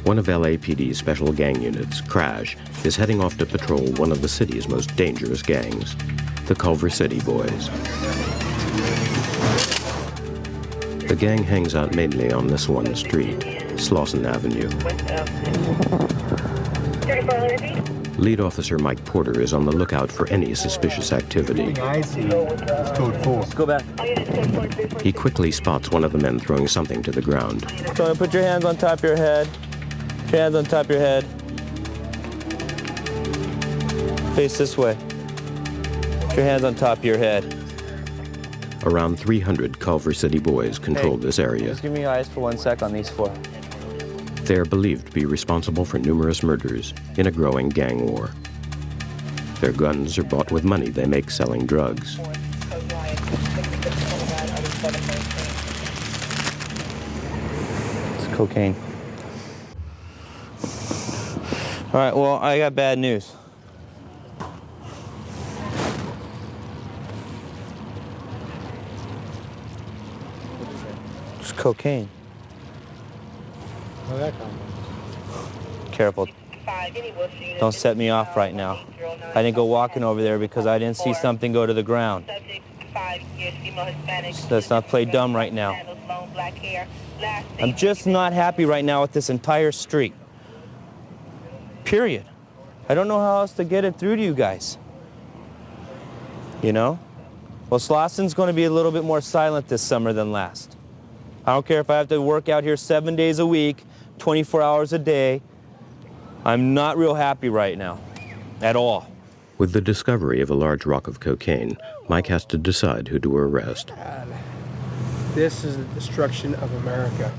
One of LAPD's special gang units, Crash, is heading off to patrol one of the city's most dangerous gangs, the Culver City Boys. The gang hangs out mainly on this one street, Slauson Avenue. Lead Officer Mike Porter is on the lookout for any suspicious activity. I see is code 4. Let's go back. He quickly spots one of the men throwing something to the ground. So put your hands on top of your head. Put your hands on top of your head. Face this way. Put your hands on top of your head. Around 300 Culver City boys control this area. Just give me your eyes for 1 sec on these 4. They are believed to be responsible for numerous murders in a growing gang war. Their guns are bought with money they make selling drugs. It's cocaine. All right, well, I got bad news. It's cocaine. Where'd that come from? Careful. Don't set me off right now. I didn't go walking over there because I didn't see something go to the ground. Let's not play dumb right now. I'm just not happy right now with this entire street. Period. I don't know how else to get it through to you guys. You know? Well, Slauson's going to be a little bit more silent this summer than last. I don't care if I have to work out here 7 days a week, 24 hours a day. I'm not real happy right now, at all. With the discovery of a large rock of cocaine, Mike has to decide who to arrest. This is the destruction of America.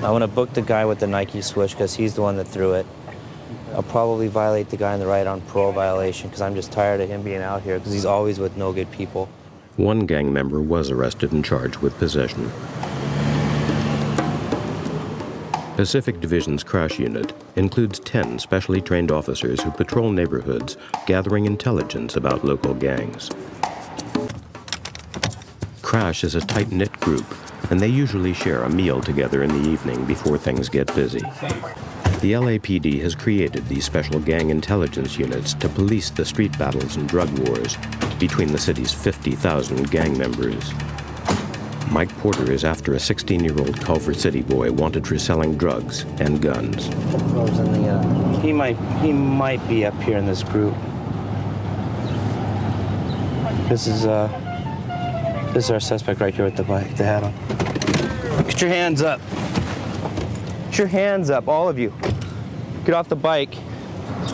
I want to book the guy with the Nike switch because he's the one that threw it. I'll probably violate the guy on the right on parole violation because I'm just tired of him being out here because he's always with no good people. One gang member was arrested and charged with possession. Pacific Division's Crash Unit includes 10 specially trained officers who patrol neighborhoods, gathering intelligence about local gangs. Crash is a tight-knit group, and they usually share a meal together in the evening before things get busy. The LAPD has created these special gang intelligence units to police the street battles and drug wars between the city's 50,000 gang members. Mike Porter is after a 16-year-old Culver City boy wanted for selling drugs and guns. He might be up here in this group. This is our suspect right here with the bike, the hat on. Put your hands up. Put your hands up, all of you. Get off the bike,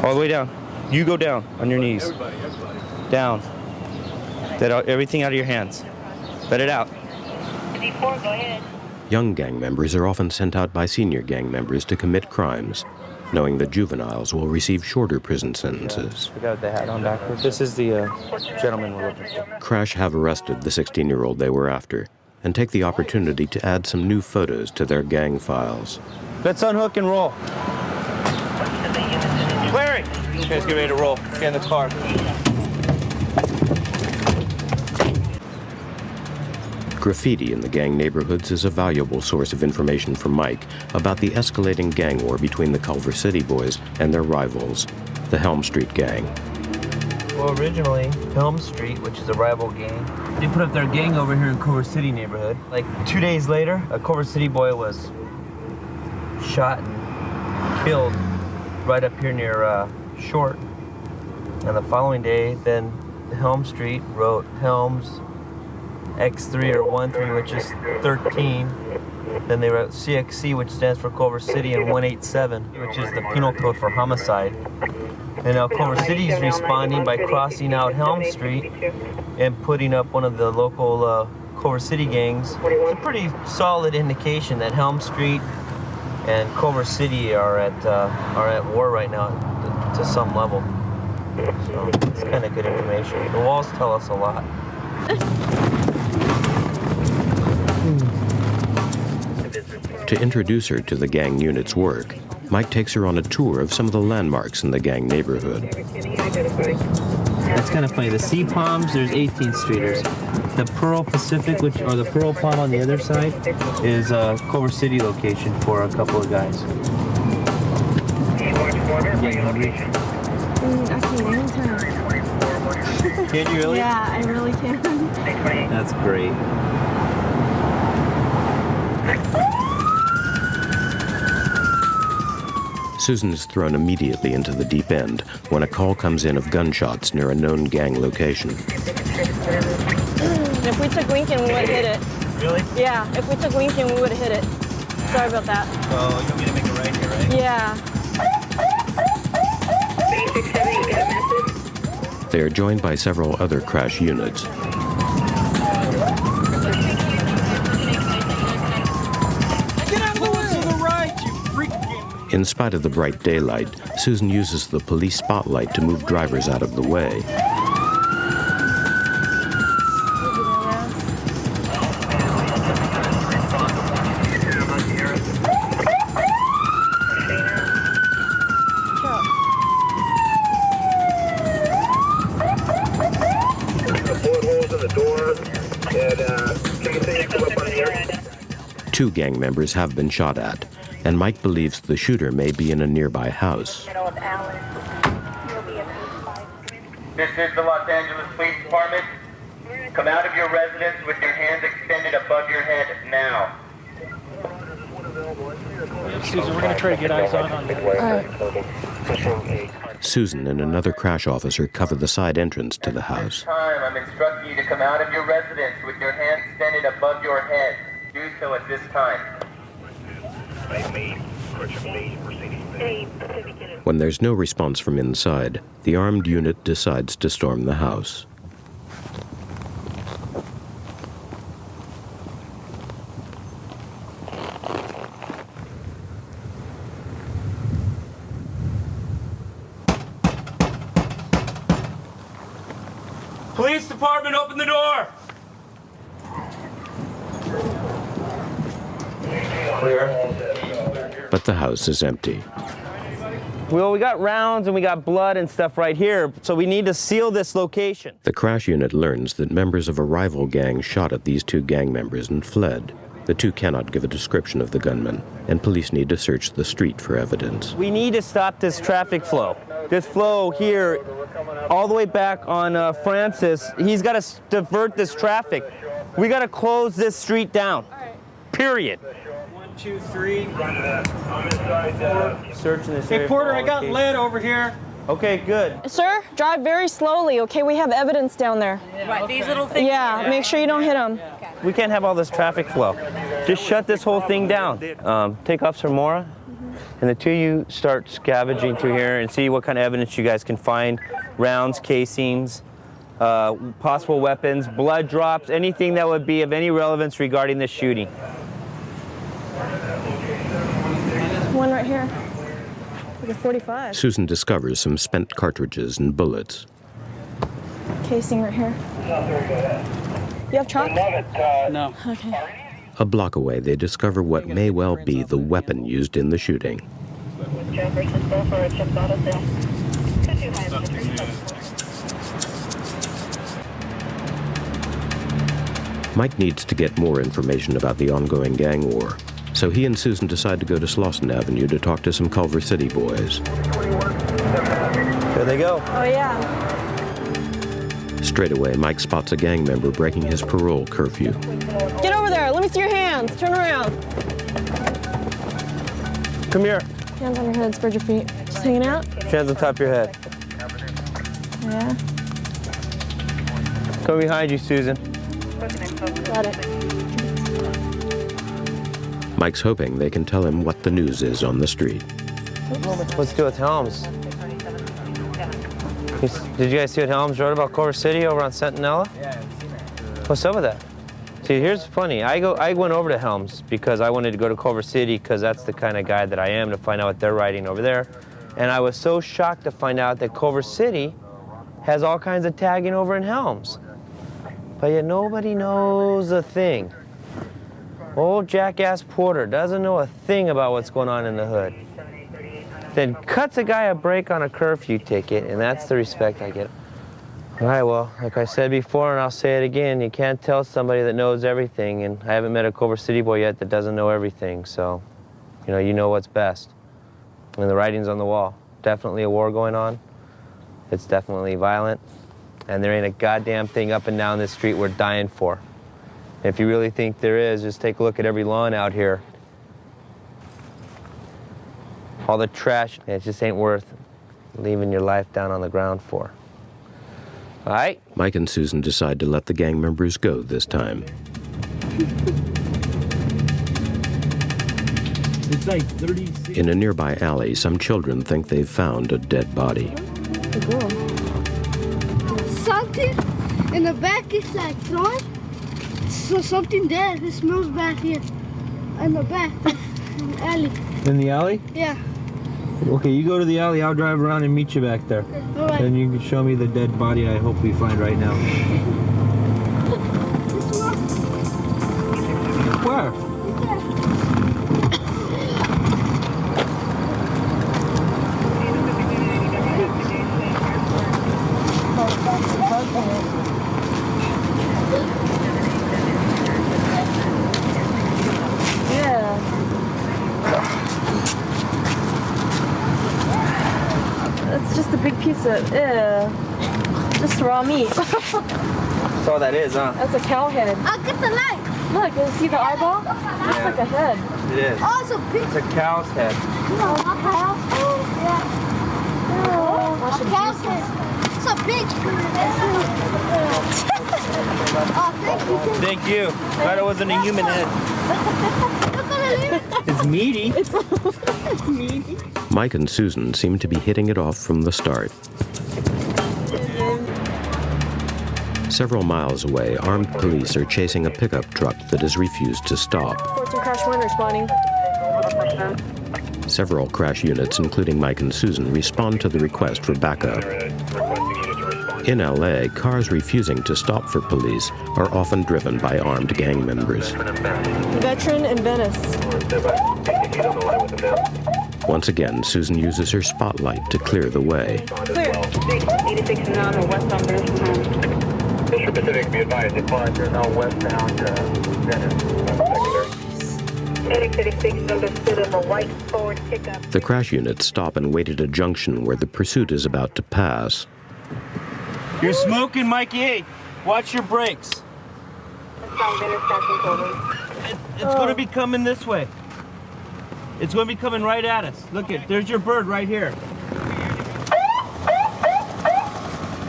all the way down. You go down on your knees. Down. Everything out of your hands. Let it out. Go ahead. Young gang members are often sent out by senior gang members to commit crimes, knowing that juveniles will receive shorter prison sentences. We got the hat on backwards. This is the gentleman we're looking for. Crash have arrested the 16-year-old they were after and take the opportunity to add some new photos to their gang files. Let's unhook and roll. Larry! You guys get ready to roll. Get in the car. Graffiti in the gang neighborhoods is a valuable source of information for Mike about the escalating gang war between the Culver City boys and their rivals, the Helms Street gang. Well, originally, Helms Street, which is a rival gang, they put up their gang over here in Culver City neighborhood. Like 2 days later, a Culver City boy was shot and killed right up here near Short. And the following day, then Helms Street wrote Helms X3 or 13, which is 13. Then they wrote CXC, which stands for Culver City, and 187, which is the penal code for homicide. And now Culver City is responding by crossing out Helms Street and putting up one of the local Culver City gangs. It's a pretty solid indication that Helms Street and Culver City are at war right now to some level. So it's kind of good information. The walls tell us a lot. To introduce her to the gang unit's work, Mike takes her on a tour of some of the landmarks in the gang neighborhood. That's kind of funny. The Sea Palms, there's 18th Streeters. The Pearl Pacific, or the Pearl Palm on the other side, is a Culver City location for a couple of guys. I can anytime. Can you really? Yeah, I really can. That's great. Susan is thrown immediately into the deep end when a call comes in of gunshots near a known gang location. If we took Lincoln, we would have hit it. Really? Yeah, if we took Lincoln, we would have hit it. Sorry about that. Oh, you want me to make a right here, right? Yeah. They are joined by several other crash units. In spite of the bright daylight, Susan uses the police spotlight to move drivers out of the way. Two gang members have been shot at, and Mike believes the shooter may be in a nearby house. This is the Los Angeles Police Department. Come out of your residence with your hands extended above your head now. Susan, we're going to try to get eyes on you. Susan and another crash officer cover the side entrance to the house. This time, I'm instructing you to come out of your residence with your hands extended above your head. Do so at this time. When there's no response from inside, the armed unit decides to storm the house. Police department, open the door! Clear. But the house is empty. Well, we got rounds and we got blood and stuff right here, so we need to seal this location. The crash unit learns that members of a rival gang shot at these two gang members and fled. The two cannot give a description of the gunman, and police need to search the street for evidence. We need to stop this traffic flow. This flow here, all the way back on Francis, he's got to divert this traffic. We got to close this street down, period. 1, 2, 3. Searching this Hey, area Porter, for I got all lead over here. Okay, good. Sir, drive very slowly, okay? We have evidence down there. Right, these little things. Yeah, make sure you don't hit them. We can't have all this traffic flow. Just shut this whole thing down. Take Officer Mora, and the two of you start scavenging through here and see what kind of evidence you guys can find. Rounds, casings, possible weapons, blood drops, anything that would be of any relevance regarding this shooting. One right here. Like a 45. Susan discovers some spent cartridges and bullets. Casing right here. You have chalk? No. Okay. A block away, they discover what may well be the weapon used in the shooting. Mike needs to get more information about the ongoing gang war, so he and Susan decide to go to Slauson Avenue to talk to some Culver City boys. There they go. Oh, yeah. Straight away, Mike spots a gang member breaking his parole curfew. Get over there. Let me see your hands. Turn around. Come here. Hands on your head. Spread your feet. Just hanging out? Hands on top of your head. Yeah. Come behind you, Susan. Got it. Mike's hoping they can tell him what the news is on the street. What's to do with Helms? Did you guys see what Helms wrote about Culver City over on Centinela? Yeah, I've seen it. What's up with that? See, here's funny. I went over to Helms because I wanted to go to Culver City because that's the kind of guy that I am, to find out what they're writing over there. And I was so shocked to find out that Culver City has all kinds of tagging over in Helms. But yet nobody knows a thing. Old jackass Porter doesn't know a thing about what's going on in the hood. Then cuts a guy a break on a curfew ticket, and that's the respect I get. All right, well, like I said before, and I'll say it again, you can't tell somebody that knows everything, and I haven't met a Culver City boy yet that doesn't know everything, so, you know what's best. And the writing's on the wall. definitely a war going on. It's definitely violent. And there ain't a goddamn thing up and down this street worth dying for. If you really think there is, just take a look at every lawn out here. All the trash, it just ain't worth leaving your life down on the ground for. All right? Mike and Susan decide to let the gang members go this time. It's like 36. In a nearby alley, some children think they've found a dead body. Something in the back is like thrown. So something dead. It smells bad here. In the back, in the alley. In the alley? Yeah. Okay, you go to the alley, I'll drive around and meet you back there. All right. And you can show me the dead body I hope we find right now. This one. Where? Yeah. That's just a big piece of, just raw meat. That's all that is, huh? That's a cow head. I'll get the light. Look, you see the eyeball? Looks like a head. It is. Oh, it's a big. It's a cow's head. Oh, yeah. Wash A the cow's juices. head. It's a big. Oh, thank you. Thank you. Glad it wasn't a human head. Look at it. It's meaty. It's meaty. Mike and Susan seem to be hitting it off from the start. Several miles away, armed police are chasing a pickup truck that has refused to stop. 14 crash 1 responding. Several crash units, including Mike and Susan, respond to the request for backup. In LA, cars refusing to stop for police are often driven by armed gang members. Veteran in Venice. Once again, Susan uses her spotlight to clear the way. Clear. 86 and on the westbound Venice. Mr. Pacific, be advised, the cars are now westbound Venice. 86 understood of a white Ford pickup. The crash units stop and wait at a junction where the pursuit is about to pass. You're smoking, Mikey. Watch your brakes. Westbound Venice, passing Culver. It's going to be coming this way. It's going to be coming right at us. Look it, there's your bird right here.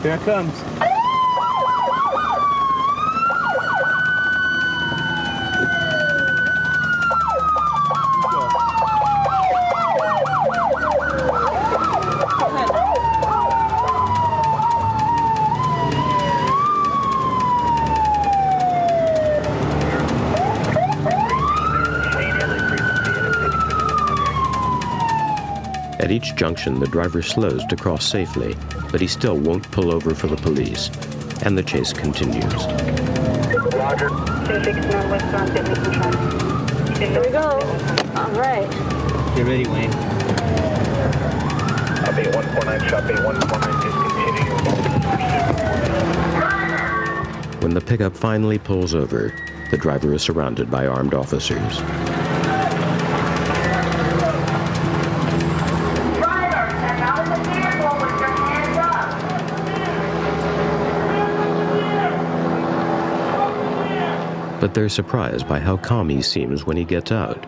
Here it comes. At each junction, the driver slows to cross safely, but he still won't pull over for the police, and the chase continues. Roger. 26 northwestbound Venice and Charlie. Here we go. All right. Get ready, Wayne. Shop 8149, Shop 8149, discontinuing. When the pickup finally pulls over, the driver is surrounded by armed officers. But they're surprised by how calm he seems when he gets out,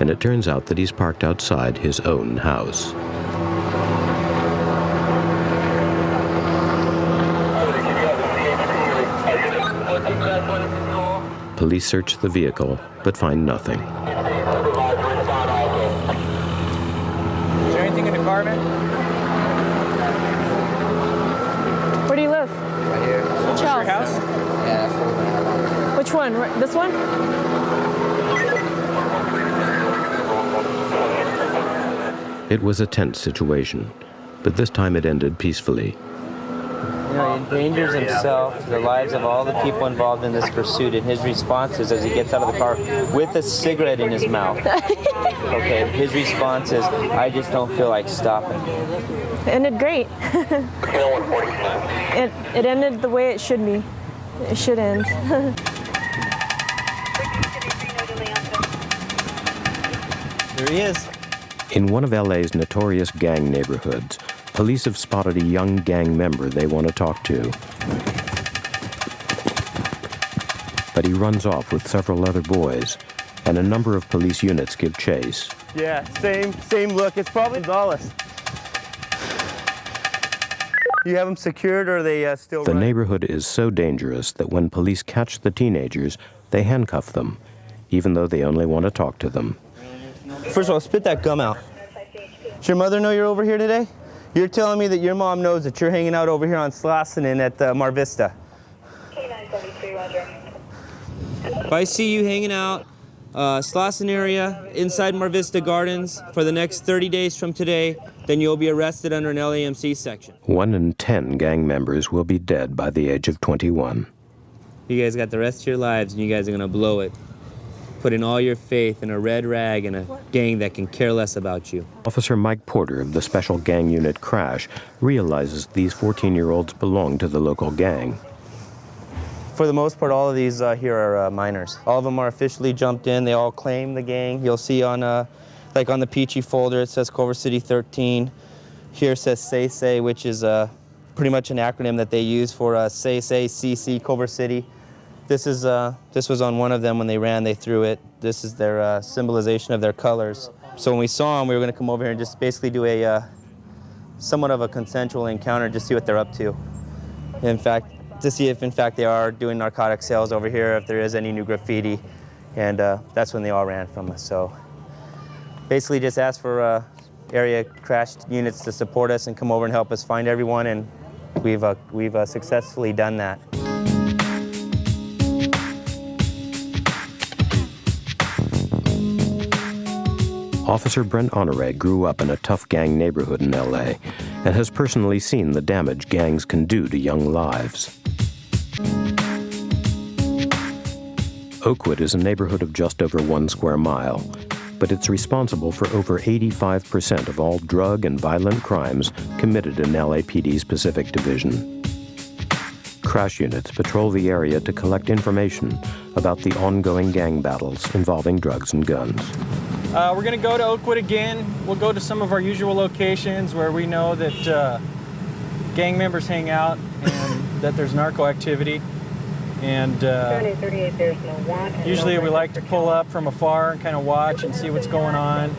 and it turns out that he's parked outside his own house. Police search the vehicle, but find nothing. Is there anything in the car, man? Where do you live? Right here. Which house? Your house? Yeah, Which one? This one? It was a tense situation, but this time it ended peacefully. You know, he endangers himself, the lives of all the people involved in this pursuit, and his response is, as he gets out of the car with a cigarette in his mouth. Okay, his response is, I just don't feel like stopping. It ended great. It ended the way it should be. It should end. There he is. In one of LA's notorious gang neighborhoods, police have spotted a young gang member they want to talk to. But he runs off with several other boys, and a number of police units give chase. Yeah, same look. It's probably Gonzalez. You have them secured, or are they still The running? neighborhood is so dangerous that when police catch the teenagers, they handcuff them, even though they only want to talk to them. First of all, spit that gum out. Does your mother know you're over here today? You're telling me that your mom knows that you're hanging out over here on Slassinen at Mar Vista. If I see you hanging out, Slauson area, inside Mar Vista Gardens, for the next 30 days from today, then you'll be arrested under an LAMC section. 1 in 10 gang members will be dead by the age of 21. You guys got the rest of your lives, and you guys are gonna blow it. Putting all your faith in a red rag and a gang that can care less about you. Officer Mike Porter of the Special Gang Unit Crash realizes these 14-year-olds belong to the local gang. For the most part, all of these here are minors. All of them are officially jumped in. They all claim the gang. You'll see on, like on the Peachy folder, it says Culver City 13. Here says Say, which is pretty much an acronym that they use for Say, CC, Culver City. This was on one of them when they ran, they threw it. This is their symbolization of their colors. So when we saw them, we were gonna come over here and just basically do a somewhat of a consensual encounter, just see what they're up to. In fact, to see if in fact they are doing narcotic sales over here, if there is any new graffiti. And that's when they all ran from us. So basically just asked for area crash units to support us and come over and help us find everyone, and we've successfully done that. Officer Brent Honore grew up in a tough gang neighborhood in LA and has personally seen the damage gangs can do to young lives. Oakwood is a neighborhood of just over 1 square mile, but it's responsible for over 85% of all drug and violent crimes committed in LAPD's Pacific Division. Crash units patrol the area to collect information about the ongoing gang battles involving drugs and guns. We're going to go to Oakwood again. We'll go to some of our usual locations where we know that gang members hang out and that there's narco activity. And usually we like to pull up from afar and kind of watch and see what's going on.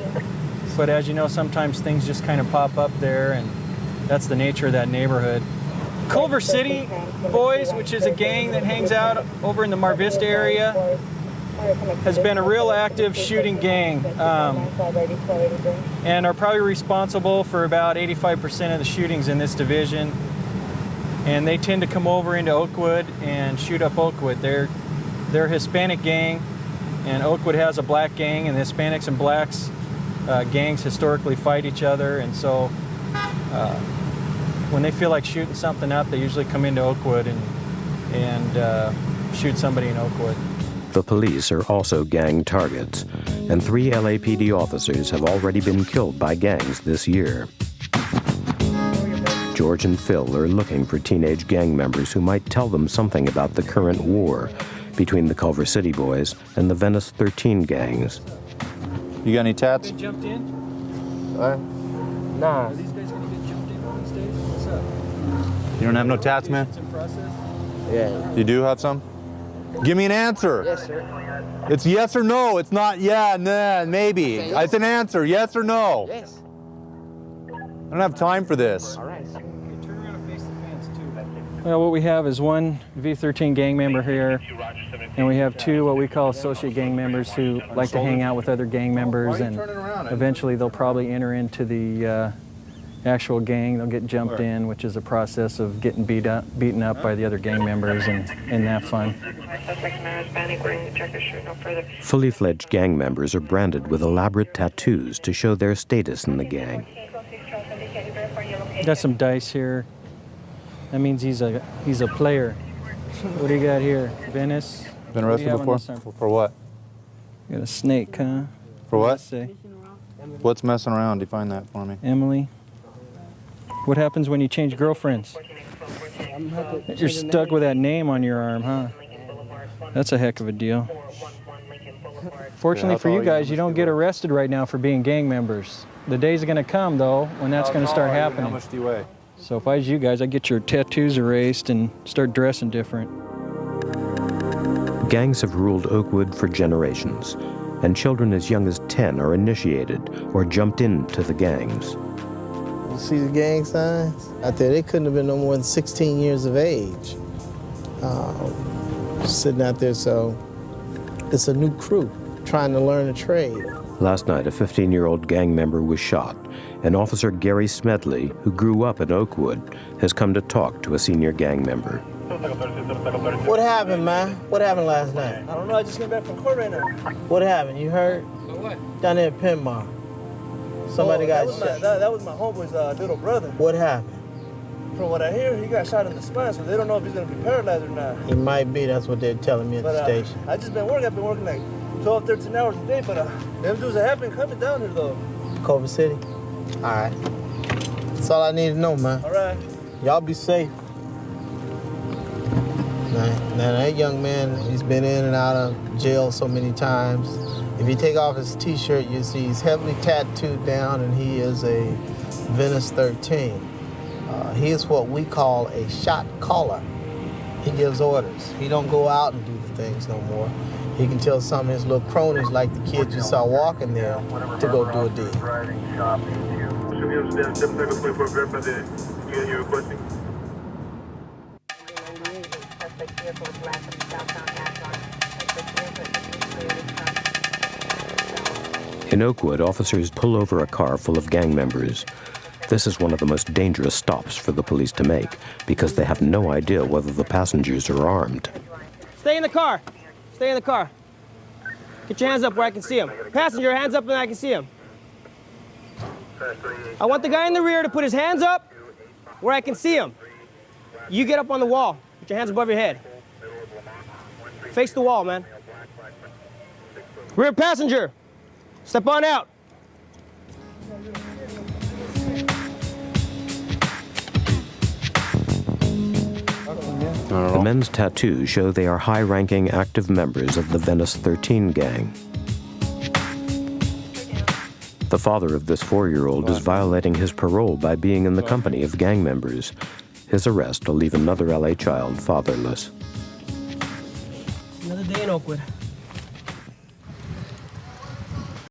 But as you know, sometimes things just kind of pop up there, and that's the nature of that neighborhood. Culver City Boys, which is a gang that hangs out over in the Mar Vista area, has been a real active shooting gang and are probably responsible for about 85% of the shootings in this division. And they tend to come over into Oakwood and shoot up Oakwood. They're a Hispanic gang, and Oakwood has a black gang, and the Hispanics and blacks gangs historically fight each other, and so when they feel like shooting something up, they usually come into Oakwood and shoot somebody in Oakwood. The police are also gang targets, and 3 LAPD officers have already been killed by gangs this year. George and Phil are looking for teenage gang members who might tell them something about the current war between the Culver City Boys and the Venice 13 gangs. You got any tats? They jumped in? Nah. Are these guys going to get jumped in on these days? What's up? You don't have no tats, man? It's in process? Yeah. You do have some? Give me an answer. Yes, sir. It's yes or no. It's not yeah, nah, maybe. Yes. It's an answer, yes or no. Yes. I don't have time for this. All right. Turn around and face the fence, too. Well, what we have is one V13 gang member here, and we have 2 what we call associate gang members who like to hang out with other gang members, and eventually they'll probably enter into the actual gang. They'll get jumped in, which is a process of getting beaten up by the other gang members, and that fun. Fully fledged gang members are branded with elaborate tattoos to show their status in the gang. Got some dice here. That means he's a player. What do you got here? Venice? Been arrested before? For what? You got a snake, huh? For what? Let's see. What's messing around? Define that for me. Emily. What happens when you change girlfriends? You're stuck with that name on your arm, huh? That's a heck of a deal. Fortunately for you guys, you don't get arrested right now for being gang members. The days are going to come, though, when that's going to start happening. How much do you weigh? So if I was you guys, I'd get your tattoos erased and start dressing different. Gangs have ruled Oakwood for generations, and children as young as 10 are initiated or jumped into the gangs. You see the gang signs? Out there, they couldn't have been no more than 16 years of age. Sitting out there, so it's a new crew trying to learn a trade. Last night, a 15-year-old gang member was shot, and Officer Gary Smedley, who grew up in Oakwood, has come to talk to a senior gang member. What happened, man? What happened last night? I don't know, I just came back from court right now. What happened? You heard? What? Down there at Pinmar. Somebody got shot. That was my homeboy's little brother. What happened? From what I hear, he got shot in the spine, so they don't know if he's gonna be paralyzed or not. He might be, that's what they're telling me at the station. I just been working, I've been working like 12, 13 hours a day, but them dudes have been coming down here though. Culver City? All right. That's all I need to know, man. All right. Y'all be safe. Now that young man, he's been in and out of jail so many times. If you take off his t-shirt, you see he's heavily tattooed down, and he is a Venice 13. He is what we call a shot caller. He gives orders. He don't go out and do the things no more. He can tell some of his little cronies, like the kids you saw walking there, to go do a deal. In Oakwood, officers pull over a car full of gang members. This is one of the most dangerous stops for the police to make because they have no idea whether the passengers are armed. Stay in the car. Stay in the car. Get your hands up where I can see them. Passenger, hands up and I can see him. I want the guy in the rear to put his hands up where I can see him. You get up on the wall. Put your hands above your head. Face the wall, man. Rear passenger, step on out. The men's tattoos show they are high-ranking active members of the Venice 13 gang. The father of this 4-year-old is violating his parole by being in the company of gang members. His arrest will leave another LA child fatherless. Another day in Oakwood.